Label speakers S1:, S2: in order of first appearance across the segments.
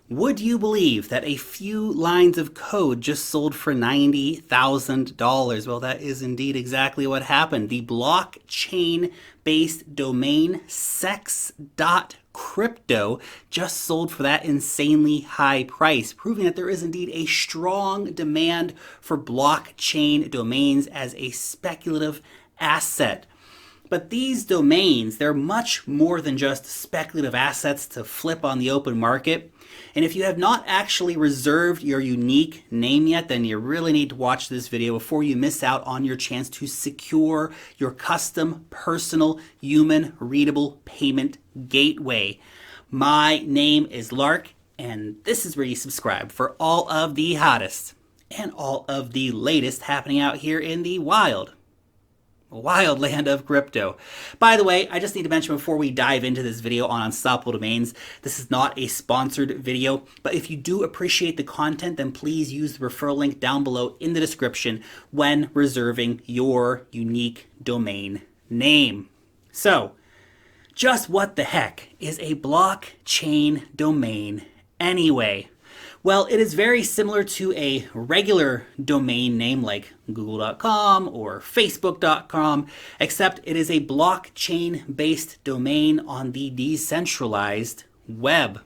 S1: Would you believe that a few lines of code just sold for $90,000? Well, that is indeed exactly what happened. The blockchain based domain sex.crypto just sold for that insanely high price, proving that there is indeed a strong demand for blockchain domains as a speculative asset. But these domains, they're much more than just speculative assets to flip on the open market. And if you have not actually reserved your unique name yet, then you really need to watch this video before you miss out on your chance to secure your custom, personal, human readable payment gateway. My name is Lark, and this is where you subscribe for all of the hottest and all of the latest happening out here in the wild land of crypto. By the way, I just need to mention before we dive into this video on unstoppable domains, this is not a sponsored video, but if you do appreciate the content, then please use the referral link down below in the description when reserving your unique domain name. So, just what the heck is a blockchain domain anyway? Well, it is very similar to a regular domain name like google.com or facebook.com, except it is a blockchain-based domain on the decentralized web.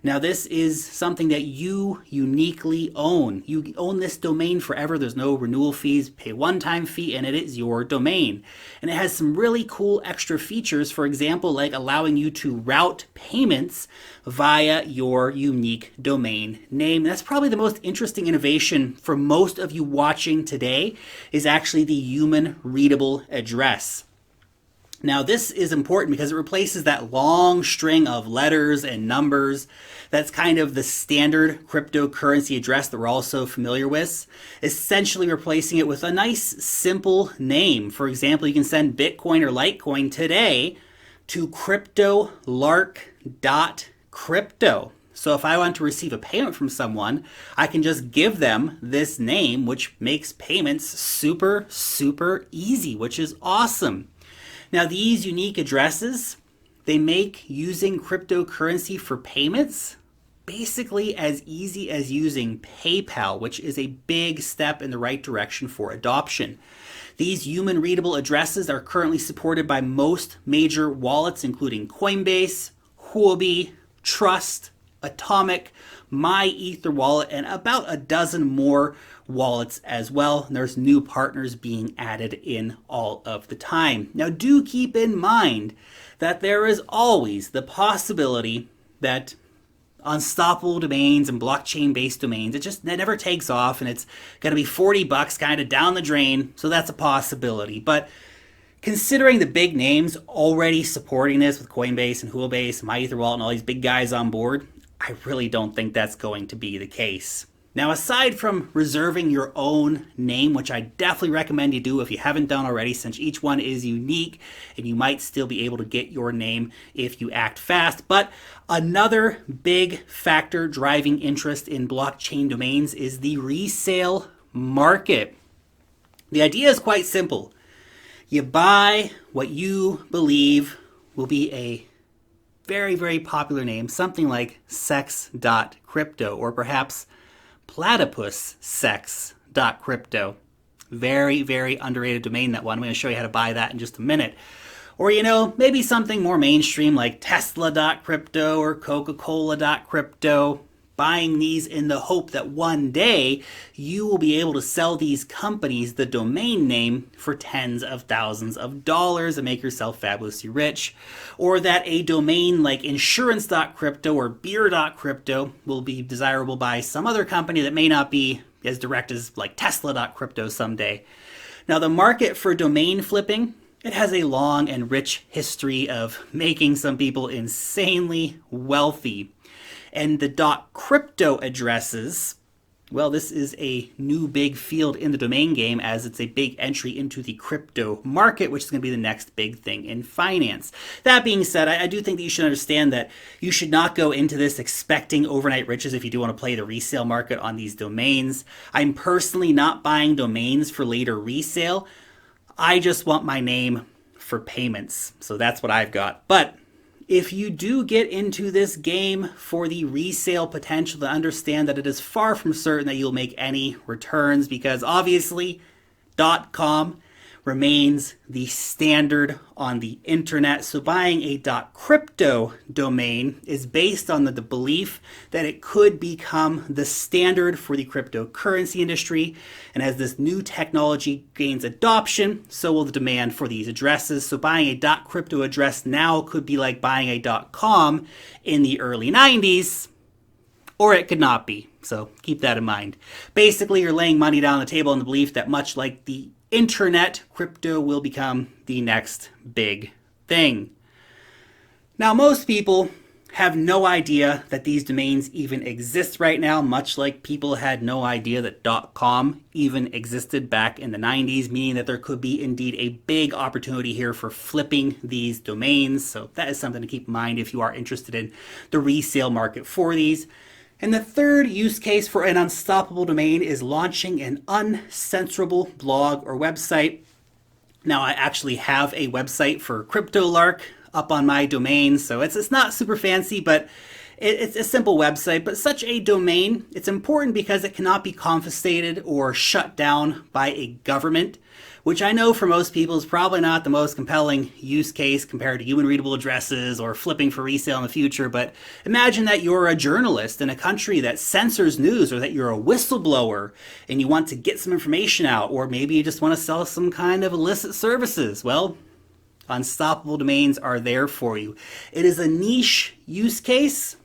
S1: Now, this is something that you uniquely own. You own this domain forever. There's no renewal fees, pay one-time fee, and it is your domain. And it has some really cool extra features, for example, like allowing you to route payments via your unique domain name. That's probably the most interesting innovation for most of you watching today is actually the human readable address. Now, this is important because it replaces that long string of letters and numbers that's kind of the standard cryptocurrency address that we're all so familiar with, essentially replacing it with a nice, simple name. For example, you can send Bitcoin or Litecoin today to cryptolark.crypto. So if I want to receive a payment from someone, I can just give them this name, which makes payments super, super easy, which is awesome. Now, these unique addresses, they make using cryptocurrency for payments basically as easy as using PayPal, which is a big step in the right direction for adoption. These human readable addresses are currently supported by most major wallets, including Coinbase, Huobi, Trust, Atomic, My Ether Wallet, and about a dozen more wallets as well. And there's new partners being added in all of the time. Now, do keep in mind that there is always the possibility that unstoppable domains and blockchain-based domains, it never takes off, and it's going to be $40 kind of down the drain. So that's a possibility. But considering the big names already supporting this with Coinbase and Huobi, My Ether Wallet, and all these big guys on board, I really don't think that's going to be the case. Now, aside from reserving your own name, which I definitely recommend you do if you haven't done already, since each one is unique and you might still be able to get your name if you act fast. But another big factor driving interest in blockchain domains is the resale market. The idea is quite simple. You buy what you believe will be a very, very popular name, something like sex.crypto or perhaps platypussex.crypto. Very, very underrated domain, that one. I'm going to show you how to buy that in just a minute. Or, maybe something more mainstream like tesla.crypto or coca-cola.crypto. Buying these in the hope that one day you will be able to sell these companies the domain name for tens of thousands of dollars and make yourself fabulously rich. Or that a domain like insurance.crypto or beer.crypto will be desirable by some other company that may not be as direct as like tesla.crypto someday. Now, the market for domain flipping, it has a long and rich history of making some people insanely wealthy. And the .crypto addresses, well, this is a new big field in the domain game as it's a big entry into the crypto market, which is going to be the next big thing in finance. That being said, I do think that you should understand that you should not go into this expecting overnight riches if you do want to play the resale market on these domains. I'm personally not buying domains for later resale. I just want my name for payments. So that's what I've got. But if you do get into this game for the resale potential, to understand that it is far from certain that you'll make any returns, because obviously .com remains the standard on the internet. So buying a .crypto domain is based on the belief that it could become the standard for the cryptocurrency industry. And as this new technology gains adoption, so will the demand for these addresses. So buying a .crypto address now could be like buying a .com in the early 90s, or it could not be. So keep that in mind. Basically, you're laying money down on the table in the belief that, much like the internet, crypto will become the next big thing. Now, most people have no idea that these domains even exist right now, much like people had no idea that .com even existed back in the 90s, meaning that there could be indeed a big opportunity here for flipping these domains. So that is something to keep in mind if you are interested in the resale market for these. And the third use case for an unstoppable domain is launching an uncensorable blog or website. Now, I actually have a website for CryptoLark up on my domain, so it's not super fancy, but it's a simple website. But such a domain, it's important because it cannot be confiscated or shut down by a government, which I know for most people is probably not the most compelling use case compared to human readable addresses or flipping for resale in the future. But imagine that you're a journalist in a country that censors news, or that you're a whistleblower and you want to get some information out, or maybe you just want to sell some kind of illicit services. Well, unstoppable domains are there for you. It is a niche use case,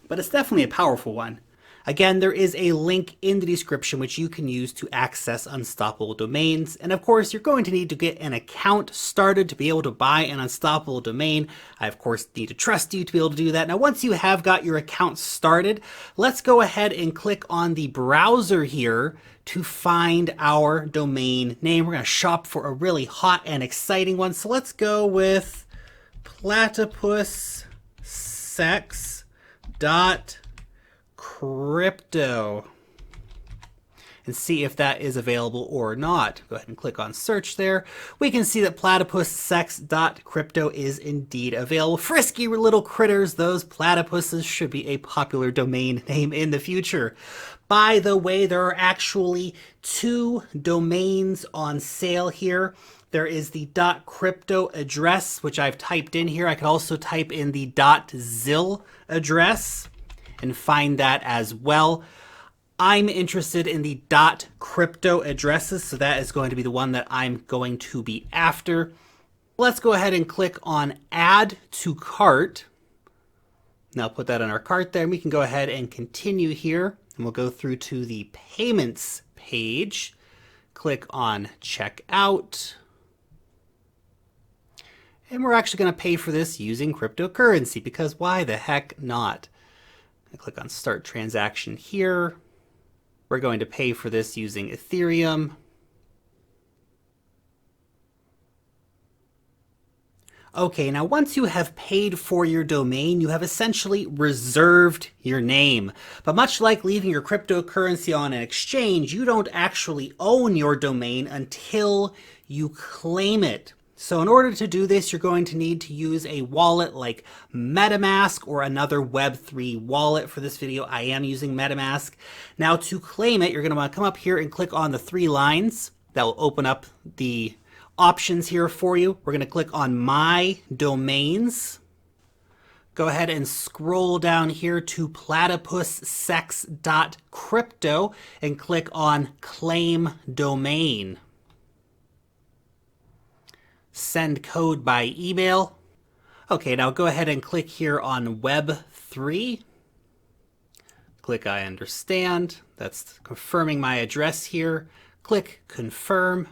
S1: but it's definitely a powerful one. Again, there is a link in the description which you can use to access unstoppable domains. And of course, you're going to need to get an account started to be able to buy an unstoppable domain. I, of course, need to trust you to be able to do that. Now, once you have got your account started, let's go ahead and click on the browser here to find our domain name. We're going to shop for a really hot and exciting one. So let's go with platypussex.crypto and see if that is available or not. Go ahead and click on search there. We can see that platypussex.crypto is indeed available. Frisky little critters, those platypuses, should be a popular domain name in the future. By the way, there are actually two domains on sale here. There is the .crypto address, which I've typed in here. I could also type in the .zil address and find that as well. I'm interested in the .crypto addresses, so that is going to be the one that I'm going to be after. Let's go ahead and click on Add to Cart. Now put that on our cart there, and we can go ahead and continue here, and we'll go through to the Payments page. Click on Checkout. And we're actually going to pay for this using cryptocurrency, because why the heck not? I click on Start Transaction here. We're going to pay for this using Ethereum. Okay, now once you have paid for your domain, you have essentially reserved your name. But much like leaving your cryptocurrency on an exchange, you don't actually own your domain until you claim it. So in order to do this, you're going to need to use a wallet like MetaMask or another Web3 wallet. For this video, I am using MetaMask. Now to claim it, you're going to want to come up here and click on the three lines. That will open up the options here for you. We're going to click on My Domains. Go ahead and scroll down here to platypussex.crypto and click on Claim Domain. Send code by email. Okay, now go ahead and click here on Web3. Click I understand. That's confirming my address here. Click Confirm.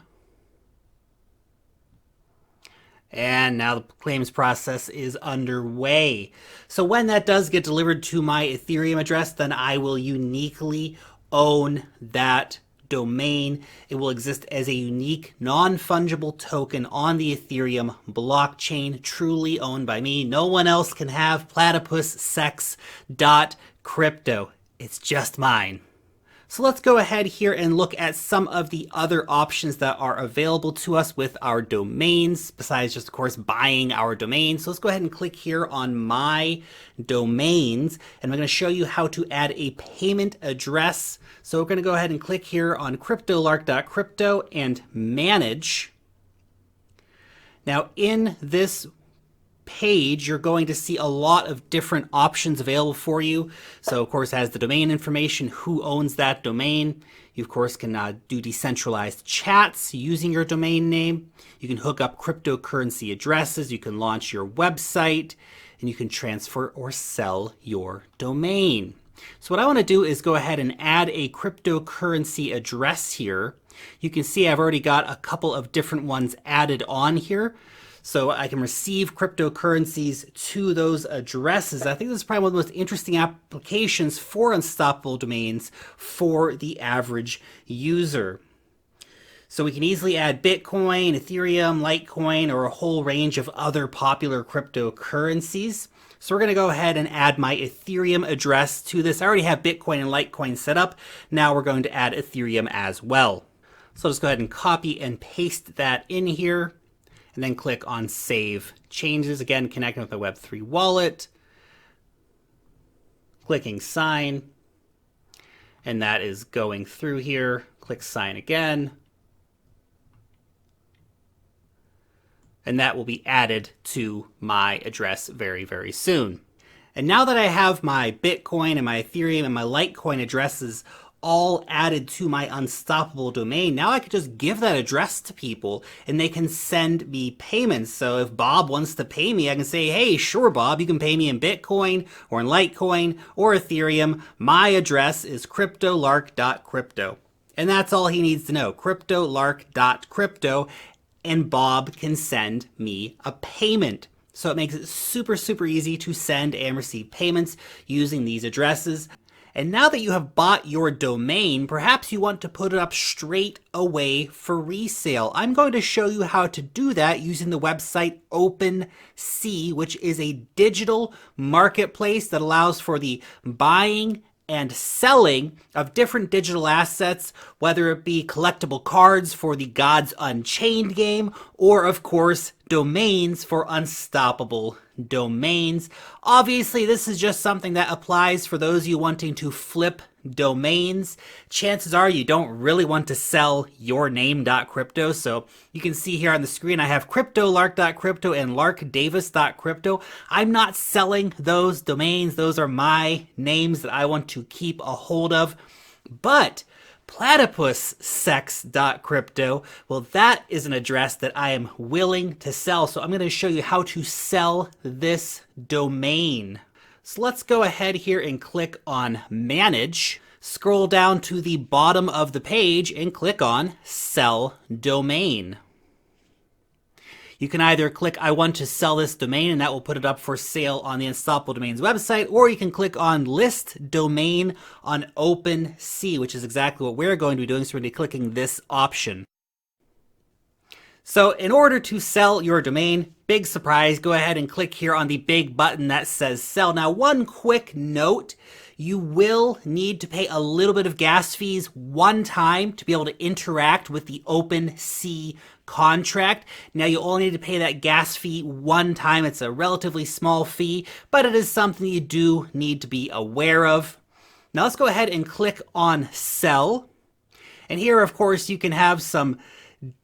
S1: And now the claims process is underway. So when that does get delivered to my Ethereum address, then I will uniquely own that domain. It will exist as a unique, non-fungible token on the Ethereum blockchain, truly owned by me. No one else can have platypussex.crypto. It's just mine. So let's go ahead here and look at some of the other options that are available to us with our domains, besides just, of course, buying our domain. So let's go ahead and click here on My Domains, and I'm going to show you how to add a payment address. So we're going to go ahead and click here on cryptolark.crypto and Manage. Now in this page, you're going to see a lot of different options available for you. So of course, it has the domain information, who owns that domain. You of course can do decentralized chats using your domain name. You can hook up cryptocurrency addresses. You can launch your website, and you can transfer or sell your domain. So what I want to do is go ahead and add a cryptocurrency address here. You can see I've already got a couple of different ones added on here. So I can receive cryptocurrencies to those addresses. I think this is probably one of the most interesting applications for unstoppable domains for the average user. So we can easily add Bitcoin, Ethereum, Litecoin, or a whole range of other popular cryptocurrencies. So we're going to go ahead and add my Ethereum address to this. I already have Bitcoin and Litecoin set up. Now we're going to add Ethereum as well. So I'll just go ahead and copy and paste that in here. And then click on Save Changes. Again, connecting with the Web3 wallet. Clicking Sign. And that is going through here. Click Sign again. And that will be added to my address very, very soon. And now that I have my Bitcoin and my Ethereum and my Litecoin addresses all added to my unstoppable domain, now I could just give that address to people and they can send me payments. So if Bob wants to pay me, I can say, hey, sure, Bob, you can pay me in Bitcoin or in Litecoin or Ethereum. My address is cryptolark.crypto. And that's all he needs to know, cryptolark.crypto, and Bob can send me a payment. So it makes it super, super easy to send and receive payments using these addresses. And now that you have bought your domain, perhaps you want to put it up straight away for resale. I'm going to show you how to do that using the website OpenSea, which is a digital marketplace that allows for the buying and selling of different digital assets, whether it be collectible cards for the Gods Unchained game, or of course, domains for unstoppable domains. Obviously, this is just something that applies for those of you wanting to flip domains. Chances are you don't really want to sell your name.crypto. So you can see here on the screen, I have cryptolark.crypto and larkdavis.crypto. I'm not selling those domains. Those are my names that I want to keep a hold of. But platypussex.crypto, well, that is an address that I am willing to sell. So I'm going to show you how to sell this domain. So let's go ahead here and click on Manage. Scroll down to the bottom of the page and click on Sell Domain. You can either click I want to sell this domain, and that will put it up for sale on the Unstoppable Domains website, or you can click on List Domain on OpenSea, which is exactly what we're going to be doing. So we're going to be clicking this option. So in order to sell your domain, big surprise, go ahead and click here on the big button that says sell. Now, one quick note, you will need to pay a little bit of gas fees one time to be able to interact with the OpenSea contract. Now, you only need to pay that gas fee one time. It's a relatively small fee, but it is something you do need to be aware of. Now, let's go ahead and click on sell. And here, of course, you can have some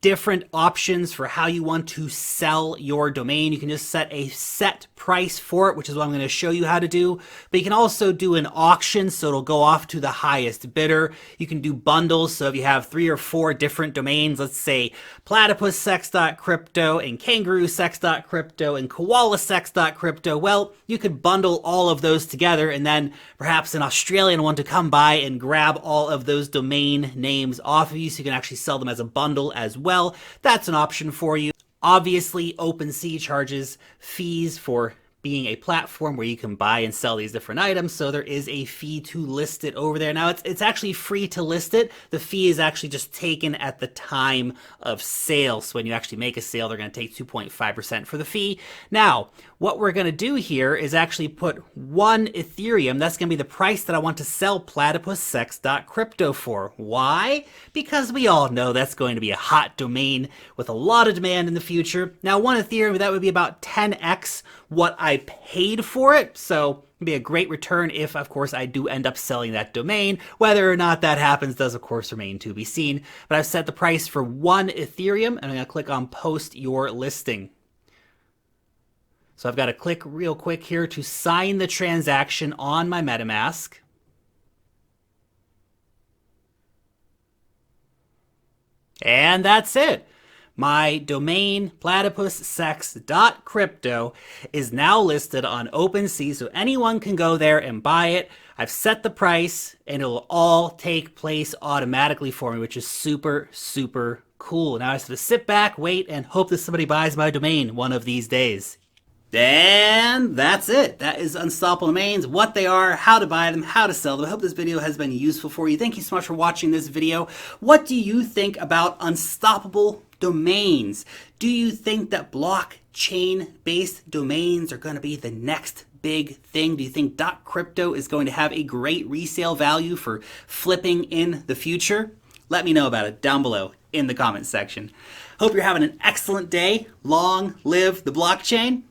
S1: different options for how you want to sell your domain. You can just set a set price for it, which is what I'm going to show you how to do. But you can also do an auction, so it'll go off to the highest bidder. You can do bundles, so if you have 3 or 4 different domains, let's say platypussex.crypto and kangaroosex.crypto and koalasex.crypto, well, you could bundle all of those together, and then perhaps an Australian want to come by and grab all of those domain names off of you, so you can actually sell them as a bundle as well. That's an option for you. Obviously, OpenSea charges fees for being a platform where you can buy and sell these different items, so there is a fee to list it over there. Now, it's actually free to list it. The fee is actually just taken at the time of sale. So when you actually make a sale, they're going to take 2.5% for the fee. Now, what we're going to do here is actually put 1 Ethereum. That's going to be the price that I want to sell platypussex.crypto for. Why? Because we all know that's going to be a hot domain with a lot of demand in the future. Now, 1 Ethereum, that would be about 10x what I paid for it. So it'd be a great return if, of course, I do end up selling that domain. Whether or not that happens does, of course, remain to be seen. But I've set the price for 1 Ethereum, and I'm going to click on Post Your Listing. So I've got to click real quick here to sign the transaction on my MetaMask. And that's it. My domain, platypussex.crypto, is now listed on OpenSea, so anyone can go there and buy it. I've set the price, and it'll all take place automatically for me, which is super, super cool. Now I just have to sit back, wait, and hope that somebody buys my domain one of these days. And that's it. That is Unstoppable Domains, what they are, how to buy them, how to sell them. I hope this video has been useful for you. Thank you so much for watching this video. What do you think about Unstoppable Domains? Do you think that blockchain-based domains are going to be the next big thing? Do you think .crypto is going to have a great resale value for flipping in the future? Let me know about it down below in the comments section. Hope you're having an excellent day. Long live the blockchain.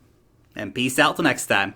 S1: And peace out till next time.